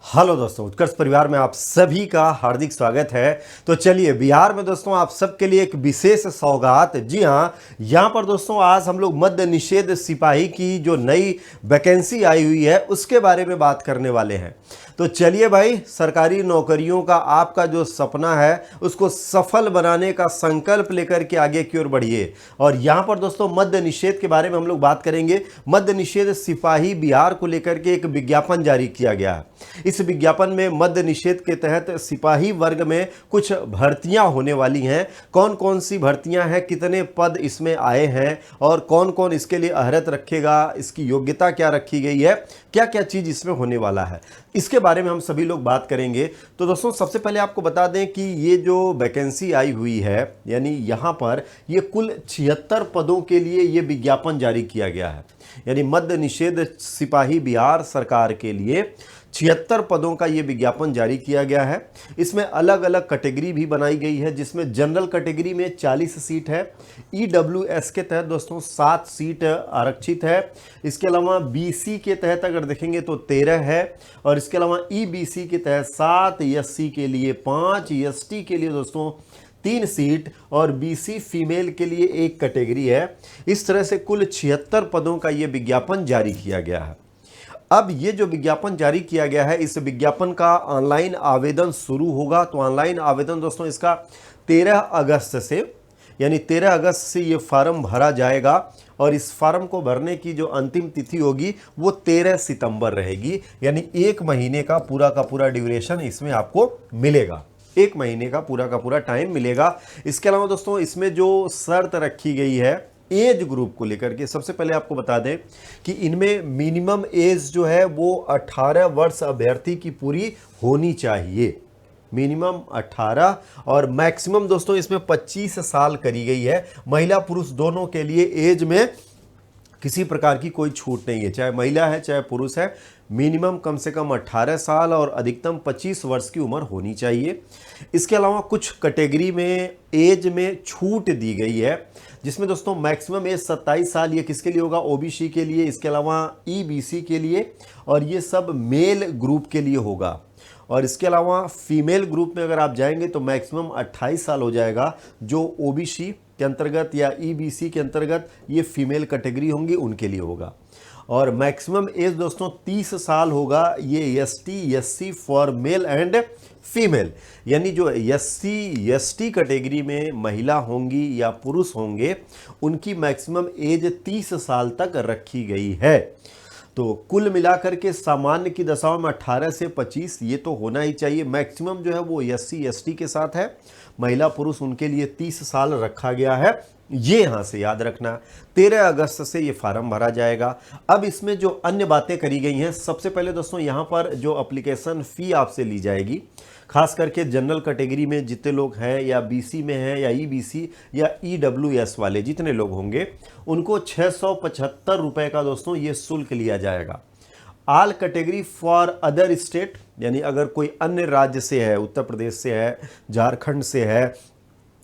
Hello दोस्तों, उत्कर्ष परिवार में आप सभी का हार्दिक स्वागत है। तो चलिए, बिहार में दोस्तों आप सबके लिए एक विशेष सौगात। जी हाँ, यहाँ पर दोस्तों आज हम लोग मद्य निषेध सिपाही की जो नई वैकेंसी आई हुई है उसके बारे में बात करने वाले हैं। तो चलिए भाई, सरकारी नौकरियों का आपका जो सपना है उसको सफल बनाने का संकल्प लेकर के आगे की ओर बढ़िए। और यहाँ पर दोस्तों मद्य निषेध के बारे में हम लोग बात करेंगे। मद्य निषेध सिपाही बिहार को लेकर के एक विज्ञापन जारी किया गया है। इस विज्ञापन में मद्य निषेध के तहत सिपाही वर्ग में कुछ भर्तियां होने वाली हैं। कौन कौन सी भर्तियां हैं, कितने पद इसमें आए हैं और कौन कौन इसके लिए अहर्त रखेगा, इसकी योग्यता क्या रखी गई है, क्या क्या चीज़ इसमें होने वाला है, इसके बारे में हम सभी लोग बात करेंगे। तो दोस्तों सबसे पहले आपको बता दें कि ये जो वैकेंसी आई हुई है, यानी यहाँ पर ये कुल 76 पदों के लिए ये विज्ञापन जारी किया गया है। यानी मद्य निषेध सिपाही बिहार सरकार के लिए 76 पदों का ये विज्ञापन जारी किया गया है। इसमें अलग अलग कैटेगरी भी बनाई गई है, जिसमें जनरल कैटेगरी में 40 सीट है। ईडब्ल्यूएस के तहत दोस्तों 7 सीट आरक्षित है। इसके अलावा बीसी के तहत अगर देखेंगे तो 13 है। और इसके अलावा ईबीसी के तहत 7, एससी के लिए 5, एसटी के लिए दोस्तों 3 सीट और बीसी फीमेल के लिए 1 कैटेगरी है। इस तरह से कुल 76 पदों का ये विज्ञापन जारी किया गया है। अब ये जो विज्ञापन जारी किया गया है, इस विज्ञापन का ऑनलाइन आवेदन शुरू होगा। तो ऑनलाइन आवेदन दोस्तों इसका 13 अगस्त से, यानी 13 अगस्त से ये फार्म भरा जाएगा। और इस फार्म को भरने की जो अंतिम तिथि होगी वो 13 सितंबर रहेगी। यानी 1 महीने का पूरा ड्यूरेशन इसमें आपको मिलेगा। 1 महीने का पूरा टाइम मिलेगा। इसके अलावा दोस्तों इसमें जो शर्त रखी गई है एज ग्रुप को लेकर के, सबसे पहले आपको बता दें कि इनमें मिनिमम एज जो है वो 18 वर्ष अभ्यर्थी की पूरी होनी चाहिए। मिनिमम 18 और मैक्सिमम दोस्तों इसमें 25 साल करी गई है। महिला पुरुष दोनों के लिए एज में किसी प्रकार की कोई छूट नहीं है, चाहे महिला है चाहे पुरुष है। मिनिमम कम से कम 18 साल और अधिकतम 25 वर्ष की उम्र होनी चाहिए। इसके अलावा कुछ कैटेगरी में एज में छूट दी गई है, जिसमें दोस्तों मैक्सिमम एज 27 साल। ये किसके लिए होगा? ओबीसी के लिए, इसके अलावा ईबीसी के लिए, और ये सब मेल ग्रुप के लिए होगा। और इसके अलावा फीमेल ग्रुप में अगर आप जाएंगे तो मैक्सिमम 28 साल हो जाएगा, जो ओबीसी के अंतर्गत या ईबीसी के अंतर्गत ये फीमेल कैटेगरी होंगी उनके लिए होगा। और मैक्सिमम एज दोस्तों 30 साल होगा, ये ST SC for male and female. यानी जो एससी एसटी कैटेगरी में महिला होंगी या पुरुष होंगे उनकी मैक्सिमम एज 30 साल तक रखी गई है। तो कुल मिलाकर के सामान्य की दशाओं में 18 से 25 ये तो होना ही चाहिए। मैक्सिमम जो है वो एससी एसटी के साथ है, महिला पुरुष उनके लिए 30 साल रखा गया है। ये यहाँ से याद रखना। 13 अगस्त से ये फार्म भरा जाएगा। अब इसमें जो अन्य बातें करी गई हैं, सबसे पहले दोस्तों यहाँ पर जो एप्लीकेशन फ़ी आपसे ली जाएगी, खास करके जनरल कैटेगरी में जितने लोग हैं या बीसी में हैं या ईबीसी या ईडब्ल्यूएस वाले जितने लोग होंगे उनको 675 रुपये का दोस्तों ये शुल्क लिया जाएगा। All category for other state, यानी अगर कोई अन्य राज्य से है, उत्तर प्रदेश से है, झारखंड से है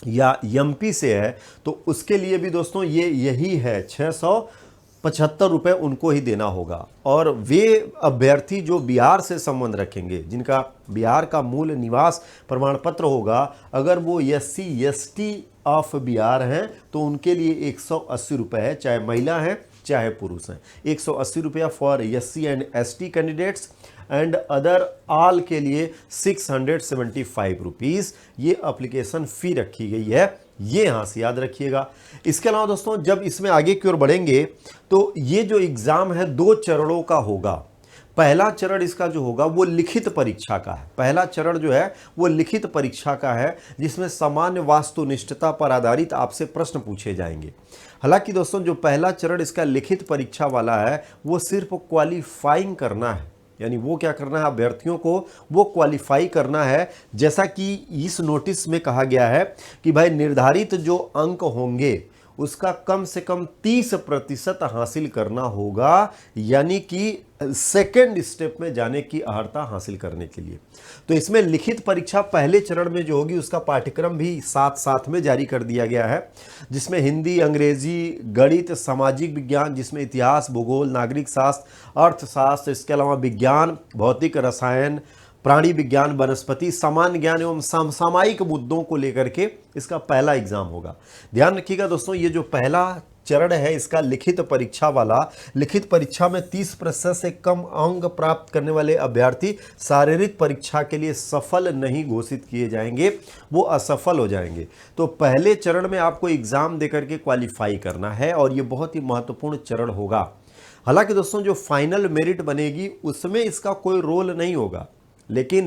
या एमपी से है, तो उसके लिए भी दोस्तों ये यही है, 675 रुपये उनको ही देना होगा। और वे अभ्यर्थी जो बिहार से संबंध रखेंगे, जिनका बिहार का मूल निवास प्रमाण पत्र होगा, अगर वो एससी एसटी ऑफ बिहार हैं तो उनके लिए 180 रुपये है, चाहे महिला हैं चाहे पुरुष हैं। 180 रुपया for SC and ST candidates and other all के लिए 675 रुपीज़ ये एप्लीकेशन फ़ी रखी गई है। ये यहाँ से याद रखिएगा। इसके अलावा दोस्तों जब इसमें आगे की ओर बढ़ेंगे तो ये जो एग्ज़ाम है 2 चरणों का होगा। पहला चरण इसका जो होगा वो लिखित परीक्षा का है। पहला चरण जो है वो लिखित परीक्षा का है, जिसमें सामान्य वास्तुनिष्ठता पर आधारित आपसे प्रश्न पूछे जाएंगे। हालांकि दोस्तों जो पहला चरण इसका लिखित परीक्षा वाला है वो सिर्फ क्वालिफाइंग करना है, यानी वो क्या करना है, अभ्यर्थियों को वो क्वालिफाई करना है। जैसा कि इस नोटिस में कहा गया है कि भाई निर्धारित जो अंक होंगे उसका कम से कम 30% हासिल करना होगा, यानी कि सेकेंड स्टेप में जाने की अर्हता हासिल करने के लिए। तो इसमें लिखित परीक्षा पहले चरण में जो होगी उसका पाठ्यक्रम भी साथ साथ में जारी कर दिया गया है, जिसमें हिंदी, अंग्रेजी, गणित, सामाजिक विज्ञान, जिसमें इतिहास, भूगोल, नागरिक शास्त्र, अर्थशास्त्र, इसके अलावा विज्ञान, भौतिक, रसायन, प्राणी विज्ञान, वनस्पति, सामान्य ज्ञान एवं समसामयिक मुद्दों को लेकर के इसका पहला एग्जाम होगा। ध्यान रखिएगा दोस्तों, ये जो पहला चरण है इसका लिखित परीक्षा वाला, लिखित परीक्षा में 30% से कम अंक प्राप्त करने वाले अभ्यर्थी शारीरिक परीक्षा के लिए सफल नहीं घोषित किए जाएंगे, वो असफल हो जाएंगे। तो पहले चरण में आपको एग्जाम देकर के क्वालिफाई करना है और ये बहुत ही महत्वपूर्ण चरण होगा। हालांकि दोस्तों जो फाइनल मेरिट बनेगी उसमें इसका कोई रोल नहीं होगा, लेकिन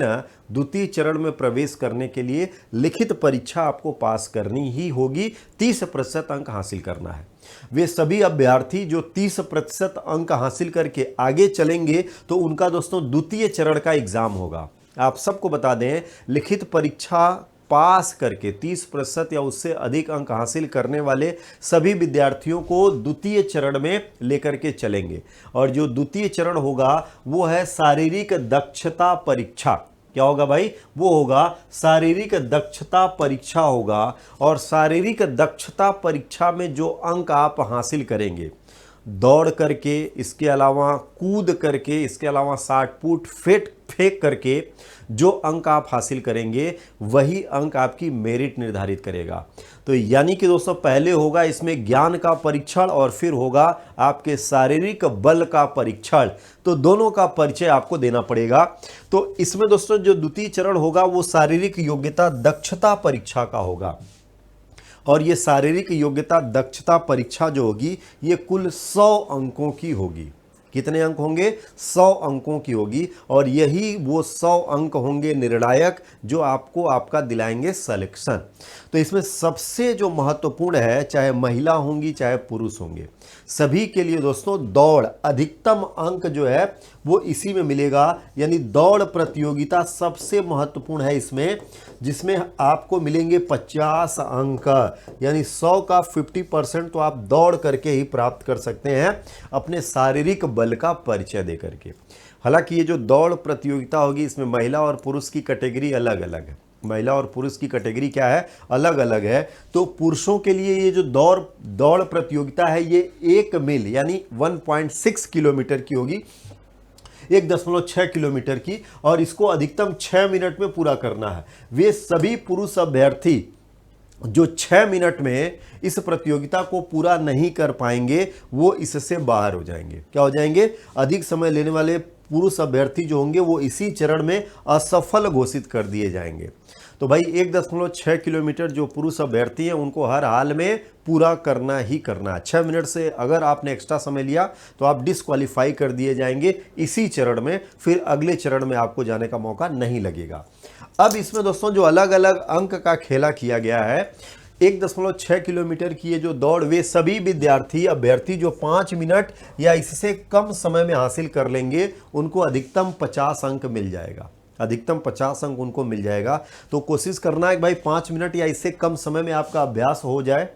द्वितीय चरण में प्रवेश करने के लिए लिखित परीक्षा आपको पास करनी ही होगी, 30% अंक हासिल करना है। वे सभी अभ्यर्थी जो 30% अंक हासिल करके आगे चलेंगे तो उनका दोस्तों द्वितीय चरण का एग्जाम होगा। आप सबको बता दें, लिखित परीक्षा पास करके 30% या उससे अधिक अंक हासिल करने वाले सभी विद्यार्थियों को द्वितीय चरण में लेकर के चलेंगे। और जो द्वितीय चरण होगा वो है शारीरिक दक्षता परीक्षा। क्या होगा भाई? वो होगा शारीरिक दक्षता परीक्षा होगा। और शारीरिक दक्षता परीक्षा में जो अंक आप हासिल करेंगे, दौड़ करके, इसके अलावा कूद करके, इसके अलावा 60 फुट फेंक करके जो अंक आप हासिल करेंगे वही अंक आपकी मेरिट निर्धारित करेगा। तो यानी कि दोस्तों पहले होगा इसमें ज्ञान का परीक्षण और फिर होगा आपके शारीरिक बल का परीक्षण। तो दोनों का परिचय आपको देना पड़ेगा। तो इसमें दोस्तों जो द्वितीय चरण होगा वो शारीरिक योग्यता दक्षता परीक्षा का होगा। और ये शारीरिक योग्यता दक्षता परीक्षा जो होगी ये कुल 100 अंकों की होगी। कितने अंक होंगे? 100 अंकों की होगी। और यही वो 100 अंक होंगे निर्णायक जो आपको आपका दिलाएंगे सिलेक्शन। तो इसमें सबसे जो महत्वपूर्ण है, चाहे महिला होंगी चाहे पुरुष होंगे, सभी के लिए दोस्तों दौड़, अधिकतम अंक जो है वो इसी में मिलेगा। यानी दौड़ प्रतियोगिता सबसे महत्वपूर्ण है इसमें, जिसमें आपको मिलेंगे 50 अंक। यानी 100 का 50% तो आप दौड़ करके ही प्राप्त कर सकते हैं अपने शारीरिक बल का परिचय दे करके। हालांकि ये जो दौड़ प्रतियोगिता होगी इसमें महिला और पुरुष की कैटेगरी अलग अलग है। महिला और पुरुष की कैटेगरी क्या है? अलग अलग है। तो पुरुषों के लिए ये जो दौड़ प्रतियोगिता है ये 1 मील यानी 1.6 किलोमीटर की होगी, 1.6 किलोमीटर की, और इसको अधिकतम 6 मिनट में पूरा करना है। वे सभी पुरुष अभ्यर्थी जो 6 मिनट में इस प्रतियोगिता को पूरा नहीं कर पाएंगे वो इससे बाहर हो जाएंगे। क्या हो जाएंगे? अधिक समय लेने वाले पुरुष अभ्यर्थी जो होंगे वो इसी चरण में असफल घोषित कर दिए जाएंगे। तो भाई 1.6 किलोमीटर जो पुरुष अभ्यर्थी हैं उनको हर हाल में पूरा करना ही करना है। 6 मिनट से अगर आपने एक्स्ट्रा समय लिया तो आप डिस्क्वालीफाई कर दिए जाएंगे इसी चरण में, फिर अगले चरण में आपको जाने का मौका नहीं लगेगा। अब इसमें दोस्तों जो अलग अलग अंक का खेला किया गया है, 1.6 किलोमीटर की ये जो दौड़, वे सभी विद्यार्थी अभ्यर्थी जो 5 मिनट या इससे कम समय में हासिल कर लेंगे उनको अधिकतम 50 अंक मिल जाएगा। अधिकतम 50 अंक उनको मिल जाएगा। तो कोशिश करना है कि भाई 5 मिनट या इससे कम समय में आपका अभ्यास हो जाए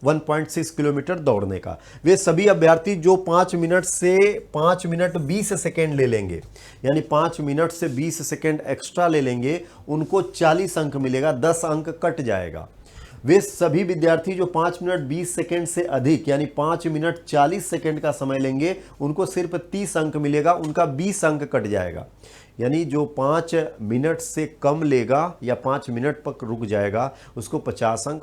1.6 किलोमीटर दौड़ने का। वे सभी अभ्यर्थी जो 5 मिनट से 5 मिनट 20 सेकेंड ले लेंगे, यानी 5 मिनट से 20 सेकेंड एक्स्ट्रा ले लेंगे, उनको 40 अंक मिलेगा, 10 अंक कट जाएगा। वे सभी विद्यार्थी जो 5 मिनट 20 सेकेंड से अधिक यानी 5 मिनट 40 सेकेंड का समय लेंगे उनको सिर्फ 30 अंक मिलेगा, उनका 20 अंक कट जाएगा। यानी जो 5 मिनट से कम लेगा या 5 मिनट तक रुक जाएगा उसको 50 अंक,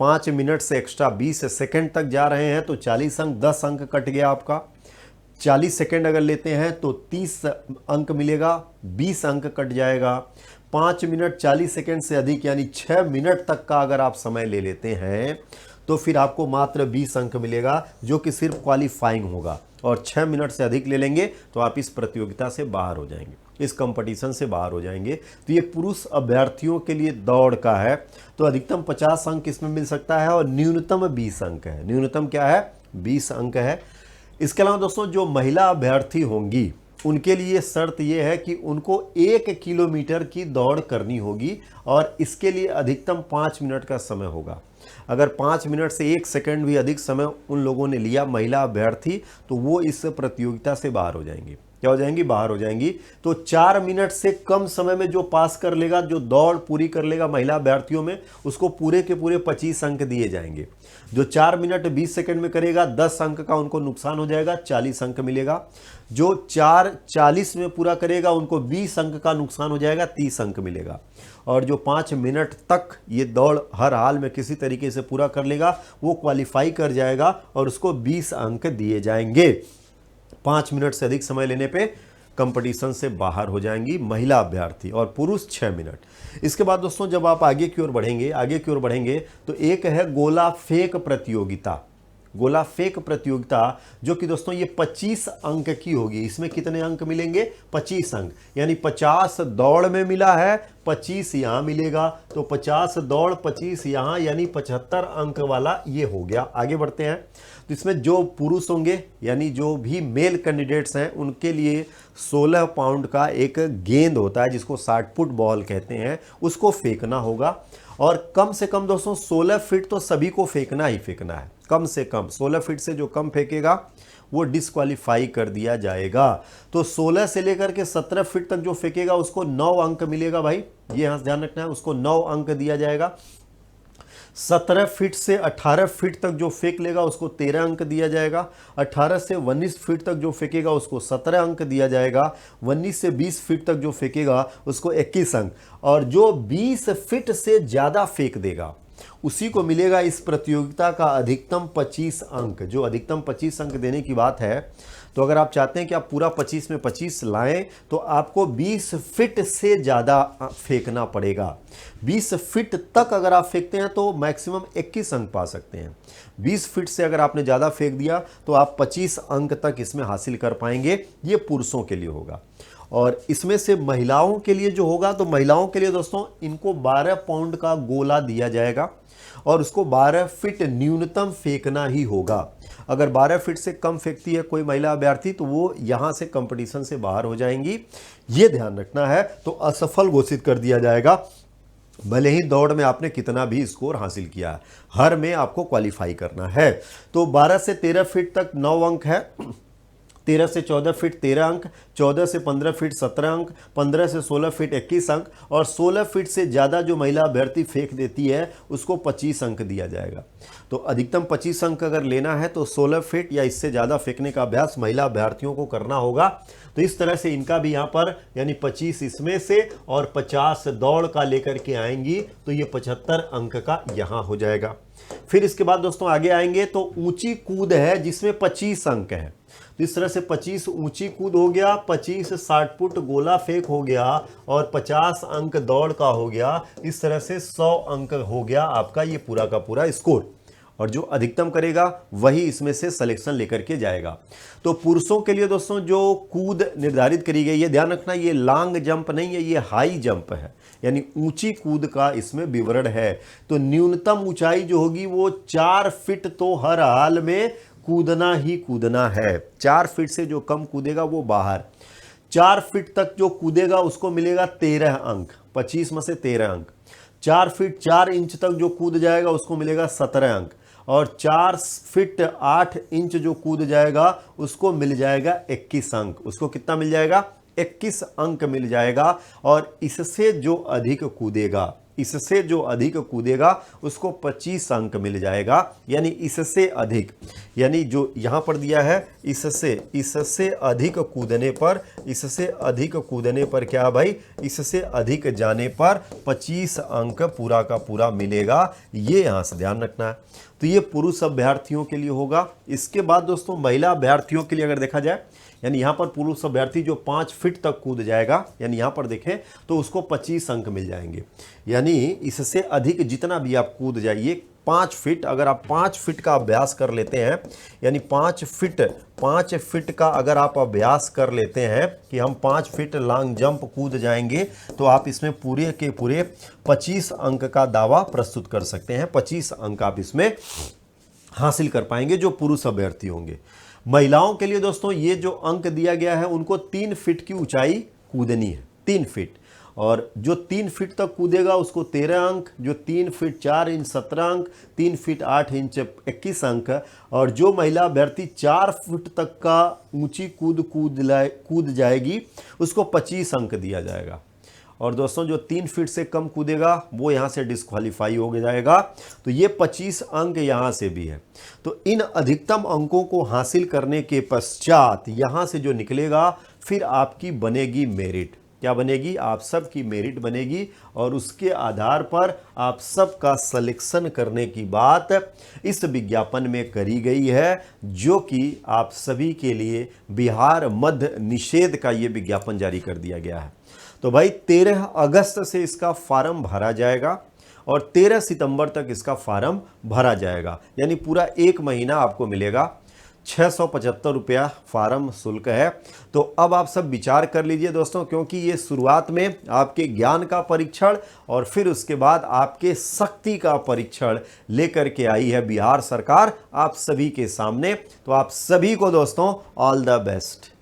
5 मिनट से एक्स्ट्रा 20 सेकेंड तक जा रहे हैं तो 40 अंक, 10 अंक कट गया आपका। 40 सेकेंड अगर लेते हैं तो 30 अंक मिलेगा, 20 अंक कट जाएगा। 5 मिनट 40 सेकेंड से अधिक यानी 6 मिनट तक का अगर आप समय ले लेते हैं तो फिर आपको मात्र 20 अंक मिलेगा, जो कि सिर्फ क्वालिफाइंग होगा। और 6 मिनट से अधिक ले लेंगे तो आप इस प्रतियोगिता से बाहर हो जाएंगे, इस कंपटीशन से बाहर हो जाएंगे। तो ये पुरुष अभ्यर्थियों के लिए दौड़ का है। तो अधिकतम 50 अंक इसमें मिल सकता है और न्यूनतम 20 अंक है। न्यूनतम क्या है? 20 अंक है। इसके अलावा दोस्तों जो महिला अभ्यर्थी होंगी उनके लिए शर्त यह है कि उनको 1 किलोमीटर की दौड़ करनी होगी और इसके लिए अधिकतम 5 मिनट का समय होगा। अगर 5 मिनट से 1 सेकंड भी अधिक समय उन लोगों ने लिया महिला अभ्यर्थी, तो वो इस प्रतियोगिता से बाहर हो जाएंगी। क्या हो जाएंगी? बाहर हो जाएंगी। तो 4 मिनट से कम समय में जो पास कर लेगा, जो दौड़ पूरी कर लेगा महिला अभ्यर्थियों में, उसको पूरे के पूरे 25 अंक दिए जाएंगे। जो 4 मिनट 20 सेकंड में करेगा 10 अंक का उनको नुकसान हो जाएगा, 40 अंक मिलेगा। जो 4:40 में पूरा करेगा उनको 20 अंक का नुकसान हो जाएगा, 30 अंक मिलेगा। और जो 5 मिनट तक ये दौड़ हर हाल में किसी तरीके से पूरा कर लेगा, वो क्वालिफाई कर जाएगा और उसको 20 अंक दिए जाएंगे। 5 मिनट से अधिक समय लेने पे कंपटीशन से बाहर हो जाएंगी महिला अभ्यर्थी, और पुरुष 6 मिनट। इसके बाद दोस्तों जब आप आगे की ओर बढ़ेंगे तो एक है गोला फेंक प्रतियोगिता। गोला फेंक प्रतियोगिता जो कि दोस्तों ये 25 अंक की होगी। इसमें कितने अंक मिलेंगे? 25 अंक, यानी 50 दौड़ में मिला है, 25 यहां मिलेगा। तो 50 दौड़ 25 यहां, यानी 75 अंक वाला ये हो गया। आगे बढ़ते हैं तो इसमें जो पुरुष होंगे, यानी जो भी मेल कैंडिडेट्स हैं, उनके लिए 16 पाउंड का एक गेंद होता है जिसको 60 फुट बॉल कहते हैं, उसको फेंकना होगा। और कम से कम दोस्तों 16 फीट तो सभी को फेंकना ही फेंकना है। कम से कम 16 फीट से जो कम फेंकेगा वो डिस्क्वालीफाई कर दिया जाएगा। तो 16 से लेकर के 17 फीट तक जो फेंकेगा उसको 9 अंक मिलेगा भाई, ये यहां ध्यान रखना है, उसको 9 अंक दिया जाएगा। 17 फीट से 18 फीट तक जो फेंक लेगा उसको 13 अंक दिया जाएगा। 18 से 19 फीट तक जो फेंकेगा उसको 17 अंक दिया जाएगा। 19 से 20 फीट तक जो फेंकेगा उसको 21 अंक। और जो 20 फीट से ज़्यादा फेंक देगा उसी को मिलेगा इस प्रतियोगिता का अधिकतम 25 अंक। जो अधिकतम 25 अंक देने की बात है, तो अगर आप चाहते हैं कि आप पूरा 25 में 25 लाएं तो आपको 20 फीट से ज़्यादा फेंकना पड़ेगा। 20 फीट तक अगर आप फेंकते हैं तो मैक्सिमम 21 अंक पा सकते हैं। 20 फीट से अगर आपने ज़्यादा फेंक दिया तो आप 25 अंक तक इसमें हासिल कर पाएंगे। ये पुरुषों के लिए होगा। और इसमें से महिलाओं के लिए जो होगा, तो महिलाओं के लिए दोस्तों इनको 12 पाउंड का गोला दिया जाएगा और उसको 12 फीट न्यूनतम फेंकना ही होगा। अगर 12 फीट से कम फेंकती है कोई महिला अभ्यर्थी तो वो यहाँ से कंपटीशन से बाहर हो जाएंगी, ये ध्यान रखना है। तो असफल घोषित कर दिया जाएगा, भले ही दौड़ में आपने कितना भी स्कोर हासिल किया है, हर में आपको क्वालिफाई करना है। तो 12 से 13 फीट तक 9 अंक है, 13 से 14 फीट 13 अंक, 14 से 15 फीट 17 अंक, 15 से 16 फीट 21 अंक, और 16 फीट से ज़्यादा जो महिला अभ्यर्थी फेंक देती है उसको 25 अंक दिया जाएगा। तो अधिकतम 25 अंक अगर लेना है तो 16 फीट या इससे ज़्यादा फेंकने का अभ्यास महिला अभ्यर्थियों को करना होगा। तो इस तरह से इनका भी यहाँ पर यानी 25 इसमें से और 50 दौड़ का लेकर के आएंगी, तो ये 75 अंक का यहाँ हो जाएगा। फिर इसके बाद दोस्तों आगे आएंगे तो ऊंची कूद है जिसमें 25 अंक है। तो इस तरह से 25 ऊंची कूद हो गया, 25 60 फुट गोला फेंक हो गया और 50 अंक दौड़ का हो गया। इस तरह से 100 अंक हो गया आपका ये पूरा का पूरा स्कोर। और जो अधिकतम करेगा वही इसमें से सिलेक्शन लेकर के जाएगा। तो पुरुषों के लिए दोस्तों जो कूद निर्धारित करी गई है, ध्यान रखना ये लॉन्ग जंप नहीं है, ये हाई जंप है, यानी ऊंची कूद का इसमें विवरण है। तो न्यूनतम ऊंचाई जो होगी वो 4 फीट तो हर हाल में कूदना ही कूदना है। 4 फीट से जो कम कूदेगा वो बाहर। 4 फीट तक जो कूदेगा उसको मिलेगा 13 अंक, 25 में से 13 अंक। 4 फीट 4 इंच तक जो कूद जाएगा उसको मिलेगा 17 अंक, और 4 फीट 8 इंच जो कूद जाएगा उसको मिल जाएगा 21 अंक। उसको कितना मिल जाएगा? 21 अंक मिल जाएगा। और इससे जो अधिक कूदेगा उसको 25 अंक मिल जाएगा। यानी इससे अधिक, यानी जो यहाँ पर दिया है इससे अधिक कूदने पर क्या भाई, इससे अधिक जाने पर 25 अंक पूरा का पूरा मिलेगा। ये यहाँ से ध्यान रखना है। तो ये पुरुष अभ्यर्थियों के लिए होगा। इसके बाद दोस्तों महिला अभ्यर्थियों के लिए अगर देखा जाए, यानी यहाँ पर पुरुष अभ्यर्थी जो 5 फीट तक कूद जाएगा, यानी यहाँ पर देखें तो उसको 25 अंक मिल जाएंगे। यानी इससे अधिक जितना भी आप कूद जाइए 5 फीट, अगर आप 5 फीट का अभ्यास कर लेते हैं, यानी 5 फीट का अगर आप अभ्यास कर लेते हैं कि हम 5 फीट लॉन्ग जंप कूद जाएंगे, तो आप इसमें पूरे के पूरे 25 अंक का दावा प्रस्तुत कर सकते हैं। 25 अंक आप इसमें हासिल कर पाएंगे जो पुरुष अभ्यर्थी होंगे। महिलाओं के लिए दोस्तों ये जो अंक दिया गया है उनको 3 फीट की ऊंचाई कूदनी है, 3 फीट। और जो 3 फीट तक कूदेगा उसको 13 अंक, जो 3 फीट 4 इंच 17 अंक, 3 फीट 8 इंच 21 अंक, और जो महिला अभ्यर्थी 4 फीट तक का ऊंची कूद जाएगी उसको 25 अंक दिया जाएगा। और दोस्तों जो 3 फीट से कम कूदेगा वो यहाँ से डिस्क्वालीफाई हो जाएगा। तो ये 25 अंक यहाँ से भी है। तो इन अधिकतम अंकों को हासिल करने के पश्चात यहाँ से जो निकलेगा फिर आपकी बनेगी मेरिट। क्या बनेगी? आप सब की मेरिट बनेगी और उसके आधार पर आप सब का सिलेक्शन करने की बात इस विज्ञापन में करी गई है, जो कि आप सभी के लिए बिहार मद्य निषेध का ये विज्ञापन जारी कर दिया गया है। तो भाई 13 अगस्त से इसका फार्म भरा जाएगा और 13 सितंबर तक इसका फार्म भरा जाएगा, यानी पूरा 1 महीना आपको मिलेगा। 675 रुपया फार्म शुल्क है। तो अब आप सब विचार कर लीजिए दोस्तों, क्योंकि ये शुरुआत में आपके ज्ञान का परीक्षण और फिर उसके बाद आपके शक्ति का परीक्षण लेकर के आई है बिहार सरकार आप सभी के सामने। तो आप सभी को दोस्तों ऑल द बेस्ट।